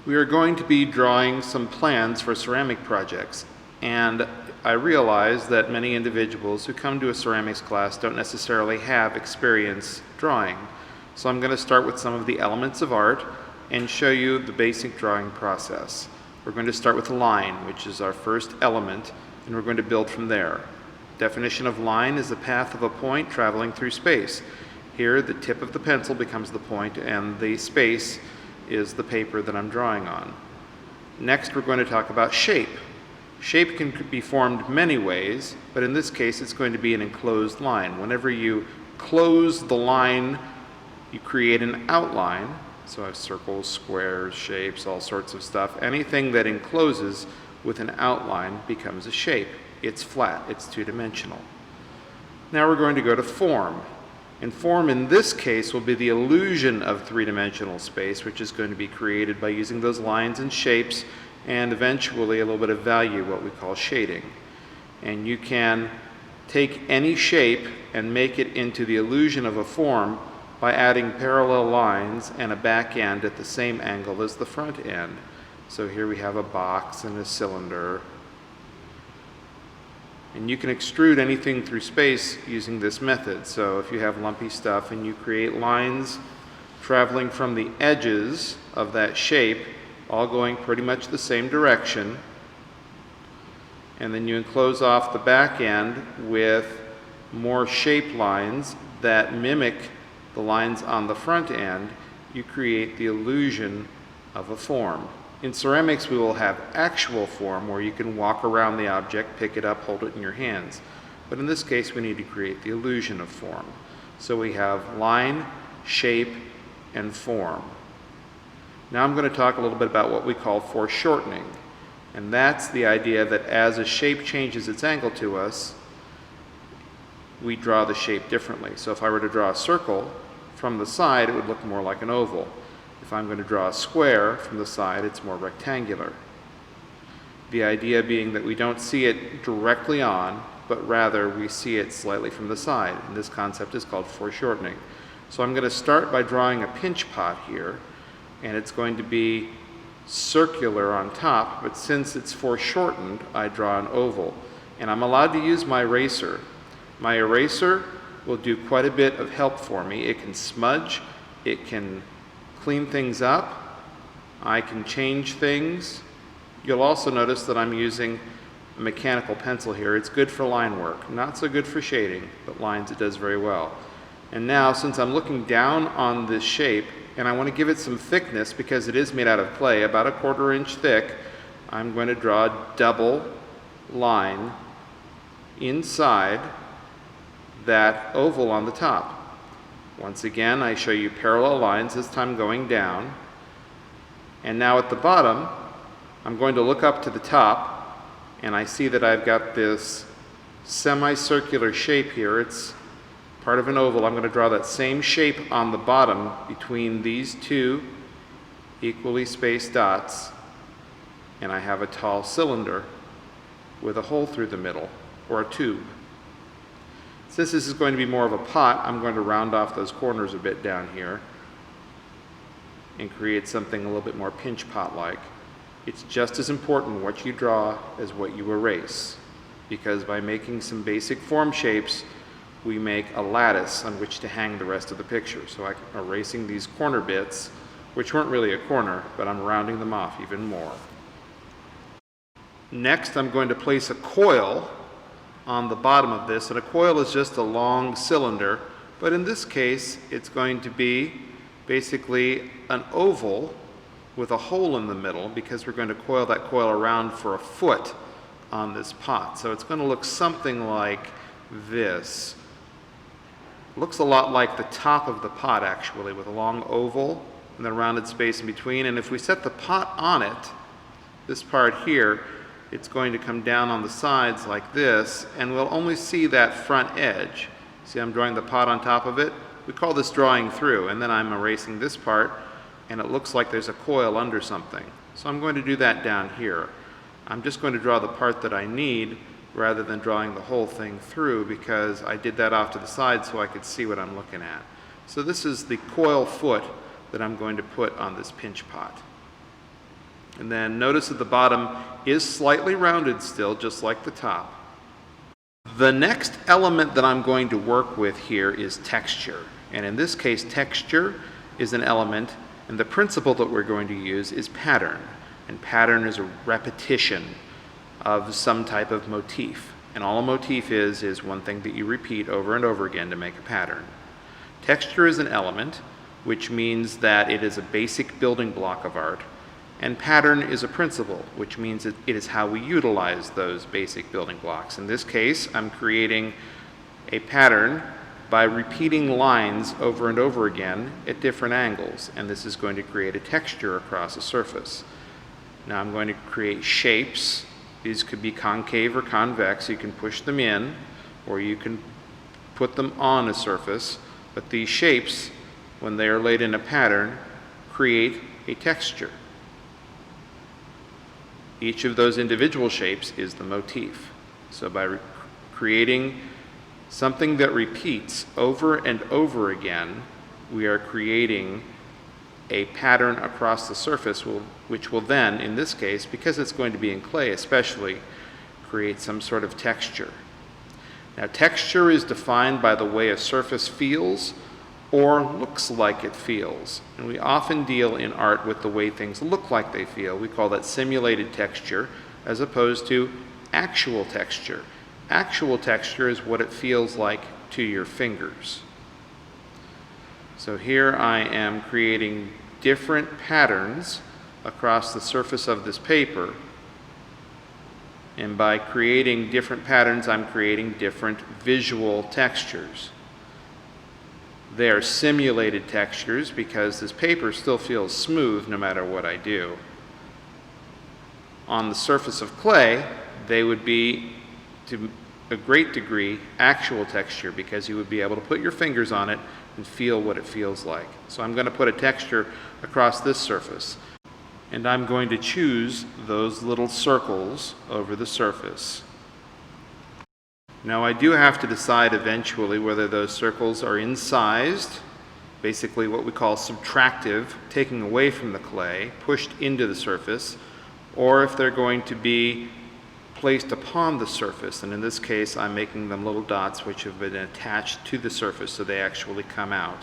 We are going to be drawing some plans for ceramic projects, and I realize that many individuals who come to a ceramics class don't necessarily have experience drawing. So I'm going to start with some of the elements of art and show you the basic drawing process. We're going to start with a line, which is our first element, and we're going to build from there. Definition of line is the path of a point traveling through space. Here, the tip of the pencil becomes the point, and the space is the paper that I'm drawing on. Next, we're going to talk about shape. Shape can be formed many ways, but in this case, it's going to be an enclosed line. Whenever you close the line, you create an outline. So I have circles, squares, shapes, all sorts of stuff. Anything that encloses with an outline becomes a shape. It's flat, it's two-dimensional. Now we're going to go to form. And form in this case will be the illusion of three-dimensional space, which is going to be created by using those lines and shapes and eventually a little bit of value, what we call shading. And you can take any shape and make it into the illusion of a form by adding parallel lines and a back end at the same angle as the front end. So here we have a box and a cylinder. And you can extrude anything through space using this method. So if you have lumpy stuff and you create lines traveling from the edges of that shape, all going pretty much the same direction, and then you enclose off the back end with more shape lines that mimic the lines on the front end, you create the illusion of a form. In ceramics, we will have actual form where you can walk around the object, pick it up, hold it in your hands. But in this case, we need to create the illusion of form. So we have line, shape, and form. Now I'm going to talk a little bit about what we call foreshortening. And that's the idea that as a shape changes its angle to us, we draw the shape differently. So if I were to draw a circle from the side, it would look more like an oval. If I'm going to draw a square from the side, it's more rectangular. The idea being that we don't see it directly on, but rather we see it slightly from the side. And this concept is called foreshortening. So I'm going to start by drawing a pinch pot here, and it's going to be circular on top, but since it's foreshortened, I draw an oval. And I'm allowed to use my eraser. My eraser will do quite a bit of help for me. It can smudge, it can clean things up, I can change things. You'll also notice that I'm using a mechanical pencil here. It's good for line work, not so good for shading, but lines it does very well. And now, since I'm looking down on this shape, and I want to give it some thickness because it is made out of clay, about 1/4 inch thick, I'm going to draw a double line inside that oval on the top. Once again, I show you parallel lines, this time going down. And now at the bottom, I'm going to look up to the top, and I see that I've got this semicircular shape here. It's part of an oval. I'm going to draw that same shape on the bottom between these two equally spaced dots, and I have a tall cylinder with a hole through the middle, or a tube. Since this is going to be more of a pot, I'm going to round off those corners a bit down here and create something a little bit more pinch pot-like. It's just as important what you draw as what you erase, because by making some basic form shapes, we make a lattice on which to hang the rest of the picture. So I'm erasing these corner bits, which weren't really a corner, but I'm rounding them off even more. Next, I'm going to place a coil on the bottom of this, and a coil is just a long cylinder, but in this case it's going to be basically an oval with a hole in the middle, because we're going to coil that coil around for a foot on this pot. So it's going to look something like this. Looks a lot like the top of the pot actually, with a long oval and then a rounded space in between. And if we set the pot on it, this part here, it's going to come down on the sides like this, and we'll only see that front edge. See, I'm drawing the pot on top of it. We call this drawing through, and then I'm erasing this part, and it looks like there's a coil under something. So I'm going to do that down here. I'm just going to draw the part that I need rather than drawing the whole thing through, because I did that off to the side so I could see what I'm looking at. So this is the coil foot that I'm going to put on this pinch pot. And then notice that the bottom is slightly rounded still, just like the top. The next element that I'm going to work with here is texture. And in this case, texture is an element, and the principle that we're going to use is pattern. And pattern is a repetition of some type of motif. And all a motif is one thing that you repeat over and over again to make a pattern. Texture is an element, which means that it is a basic building block of art. And pattern is a principle, which means it is how we utilize those basic building blocks. In this case, I'm creating a pattern by repeating lines over and over again at different angles, and this is going to create a texture across a surface. Now I'm going to create shapes. These could be concave or convex. You can push them in, or you can put them on a surface, but these shapes, when they are laid in a pattern, create a texture. Each of those individual shapes is the motif. So by creating something that repeats over and over again, we are creating a pattern across the surface, which will then, in this case, because it's going to be in clay especially, create some sort of texture. Now, texture is defined by the way a surface feels or looks like it feels. And we often deal in art with the way things look like they feel. We call that simulated texture as opposed to actual texture. Actual texture is what it feels like to your fingers. So here I am creating different patterns across the surface of this paper. And by creating different patterns, I'm creating different visual textures. They are simulated textures because this paper still feels smooth no matter what I do. On the surface of clay, they would be, to a great degree, actual texture because you would be able to put your fingers on it and feel what it feels like. So I'm going to put a texture across this surface, and I'm going to choose those little circles over the surface. Now I do have to decide eventually whether those circles are incised, basically what we call subtractive, taking away from the clay, pushed into the surface, or if they're going to be placed upon the surface. And in this case, I'm making them little dots which have been attached to the surface so they actually come out.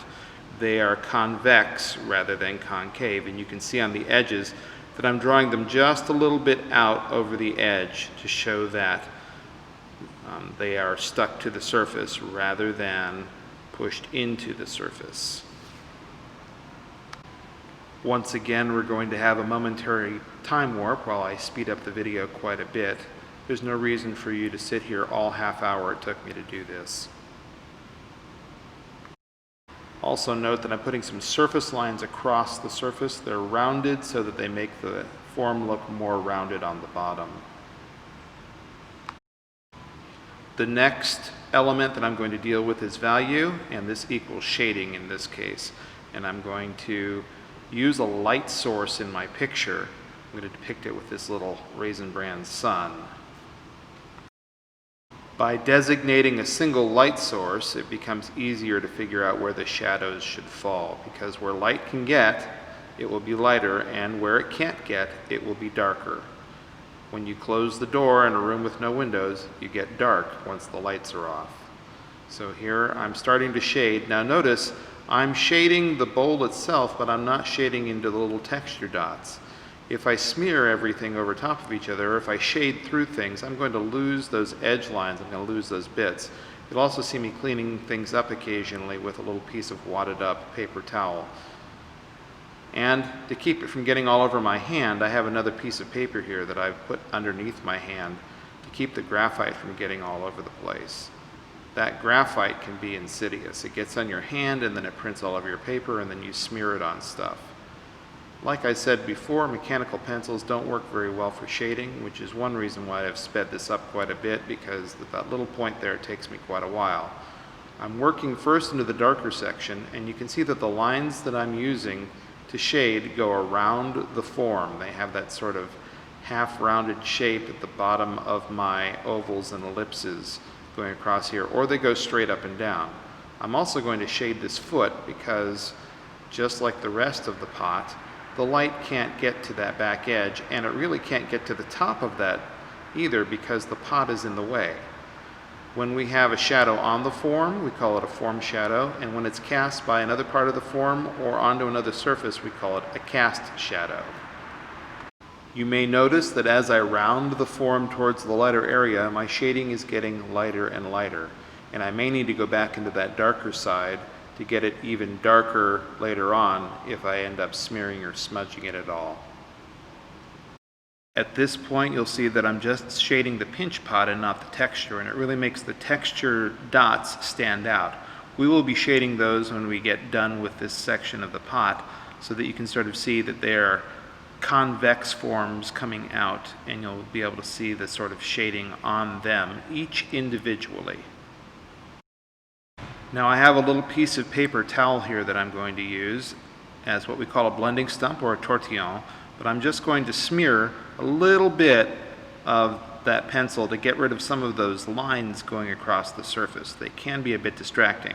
They are convex rather than concave, and you can see on the edges that I'm drawing them just a little bit out over the edge to show that they are stuck to the surface rather than pushed into the surface. Once again, we're going to have a momentary time warp while I speed up the video quite a bit. There's no reason for you to sit here all half hour it took me to do this. Also note that I'm putting some surface lines across the surface. They're rounded so that they make the form look more rounded on the bottom. The next element that I'm going to deal with is value, and this equals shading in this case. And I'm going to use a light source in my picture. I'm going to depict it with this little Raisin Bran sun. By designating a single light source, it becomes easier to figure out where the shadows should fall, because where light can get, it will be lighter, and where it can't get, it will be darker. When you close the door in a room with no windows, you get dark once the lights are off. So here I'm starting to shade. Now notice I'm shading the bowl itself, but I'm not shading into the little texture dots. If I smear everything over top of each other, or if I shade through things, I'm going to lose those edge lines, I'm going to lose those bits. You'll also see me cleaning things up occasionally with a little piece of wadded up paper towel. And to keep it from getting all over my hand, I have another piece of paper here that I've put underneath my hand to keep the graphite from getting all over the place. That graphite can be insidious. It gets on your hand and then it prints all over your paper and then you smear it on stuff. Like I said before, mechanical pencils don't work very well for shading, which is one reason why I've sped this up quite a bit, because that little point there takes me quite a while. I'm working first into the darker section, and you can see that the lines that I'm using to shade go around the form. They have that sort of half-rounded shape at the bottom of my ovals and ellipses going across here, or they go straight up and down. I'm also going to shade this foot because, just like the rest of the pot, the light can't get to that back edge, and it really can't get to the top of that either because the pot is in the way. When we have a shadow on the form, we call it a form shadow, and when it's cast by another part of the form or onto another surface, we call it a cast shadow. You may notice that as I round the form towards the lighter area, my shading is getting lighter and lighter, and I may need to go back into that darker side to get it even darker later on if I end up smearing or smudging it at all. At this point, you'll see that I'm just shading the pinch pot and not the texture, and it really makes the texture dots stand out. We will be shading those when we get done with this section of the pot so that you can sort of see that they are convex forms coming out, and you'll be able to see the sort of shading on them, each individually. Now I have a little piece of paper towel here that I'm going to use as what we call a blending stump or a tortillon, but I'm just going to smear a little bit of that pencil to get rid of some of those lines going across the surface. They can be a bit distracting.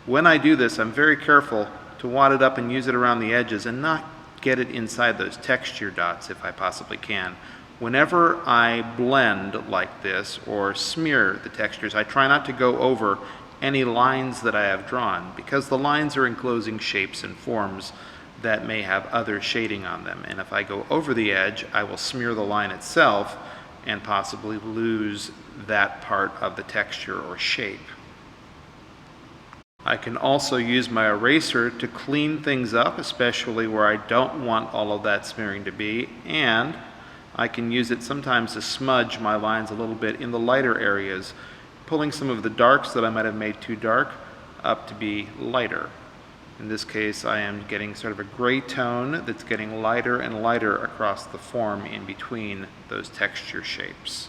When I do this, I'm very careful to wad it up and use it around the edges and not get it inside those texture dots if I possibly can. Whenever I blend like this or smear the textures, I try not to go over any lines that I have drawn, because the lines are enclosing shapes and forms that may have other shading on them, and if I go over the edge, I will smear the line itself and possibly lose that part of the texture or shape. I can also use my eraser to clean things up, especially where I don't want all of that smearing to be, and I can use it sometimes to smudge my lines a little bit in the lighter areas, pulling some of the darks that I might have made too dark up to be lighter. In this case, I am getting sort of a gray tone that's getting lighter and lighter across the form in between those texture shapes.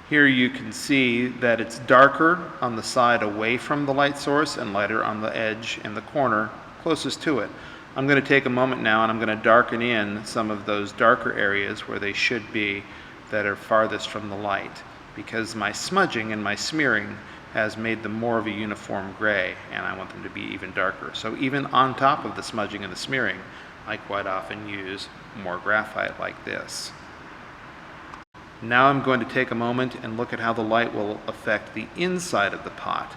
Here you can see that it's darker on the side away from the light source and lighter on the edge and the corner closest to it. I'm going to take a moment now and I'm going to darken in some of those darker areas where they should be that are farthest from the light, because my smudging and my smearing has made them more of a uniform gray, and I want them to be even darker. So even on top of the smudging and the smearing, I quite often use more graphite like this. Now I'm going to take a moment and look at how the light will affect the inside of the pot.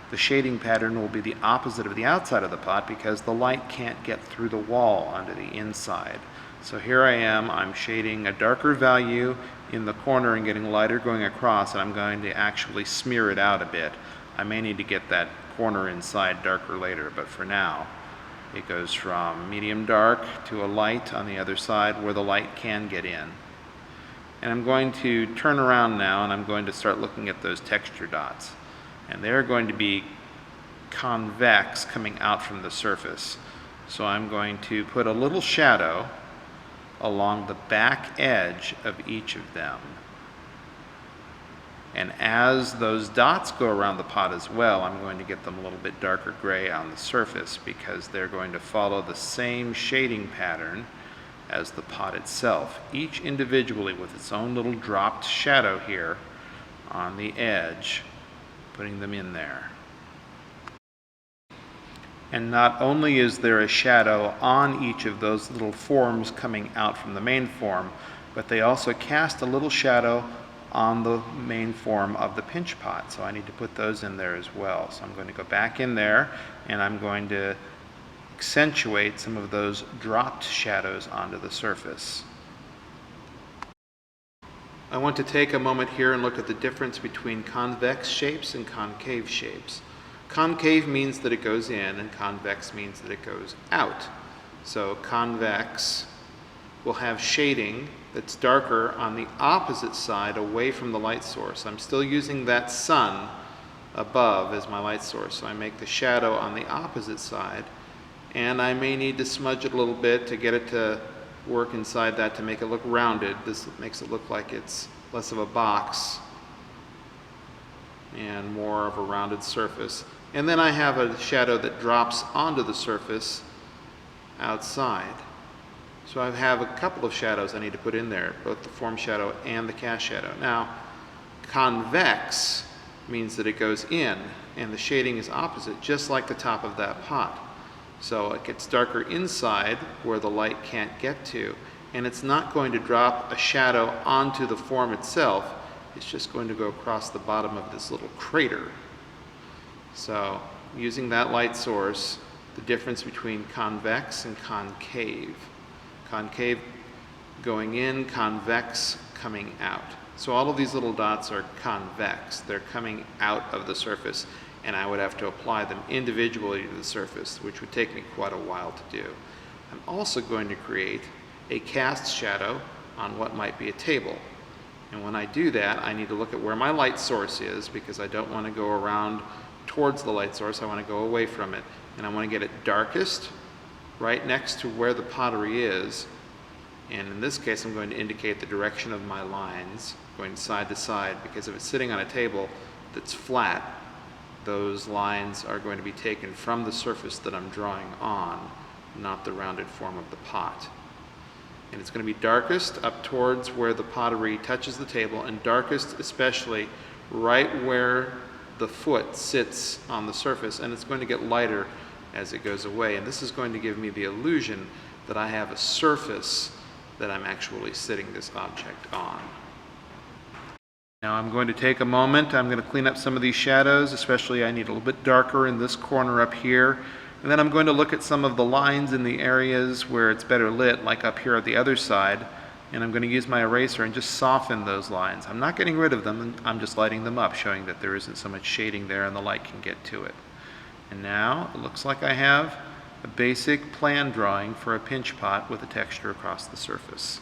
The shading pattern will be the opposite of the outside of the pot because the light can't get through the wall onto the inside. So here I am, I'm shading a darker value in the corner and getting lighter going across, and I'm going to actually smear it out a bit. I may need to get that corner inside darker later, but for now it goes from medium dark to a light on the other side where the light can get in. And I'm going to turn around now and I'm going to start looking at those texture dots, and they're going to be convex coming out from the surface. So I'm going to put a little shadow along the back edge of each of them. And as those dots go around the pot as well, I'm going to get them a little bit darker gray on the surface because they're going to follow the same shading pattern as the pot itself, each individually with its own little dropped shadow here on the edge, putting them in there. And not only is there a shadow on each of those little forms coming out from the main form, but they also cast a little shadow on the main form of the pinch pot. So I need to put those in there as well. So I'm going to go back in there and I'm going to accentuate some of those dropped shadows onto the surface. I want to take a moment here and look at the difference between convex shapes and concave shapes. Concave means that it goes in, and convex means that it goes out. So convex will have shading that's darker on the opposite side away from the light source. I'm still using that sun above as my light source, so I make the shadow on the opposite side, and I may need to smudge it a little bit to get it to work inside that to make it look rounded. This makes it look like it's less of a box and more of a rounded surface. And then I have a shadow that drops onto the surface outside. So I have a couple of shadows I need to put in there, both the form shadow and the cast shadow. Now, convex means that it goes in, and the shading is opposite, just like the top of that pot. So it gets darker inside where the light can't get to, and it's not going to drop a shadow onto the form itself. It's just going to go across the bottom of this little crater. So using that light source, the difference between convex and concave. Concave going in, convex coming out. So all of these little dots are convex. They're coming out of the surface, and I would have to apply them individually to the surface, which would take me quite a while to do. I'm also going to create a cast shadow on what might be a table. And when I do that, I need to look at where my light source is, because I don't want to go around towards the light source. I want to go away from it, and I want to get it darkest right next to where the pottery is. And in this case, I'm going to indicate the direction of my lines going side to side, because if it's sitting on a table that's flat, those lines are going to be taken from the surface that I'm drawing on, not the rounded form of the pot. And it's going to be darkest up towards where the pottery touches the table, and darkest especially right where the foot sits on the surface, and it's going to get lighter as it goes away. And this is going to give me the illusion that I have a surface that I'm actually sitting this object on. Now I'm going to take a moment. I'm going to clean up some of these shadows, especially I need a little bit darker in this corner up here. And then I'm going to look at some of the lines in the areas where it's better lit, like up here at the other side, and I'm going to use my eraser and just soften those lines. I'm not getting rid of them, I'm just lighting them up, showing that there isn't so much shading there and the light can get to it. And now it looks like I have a basic plan drawing for a pinch pot with a texture across the surface.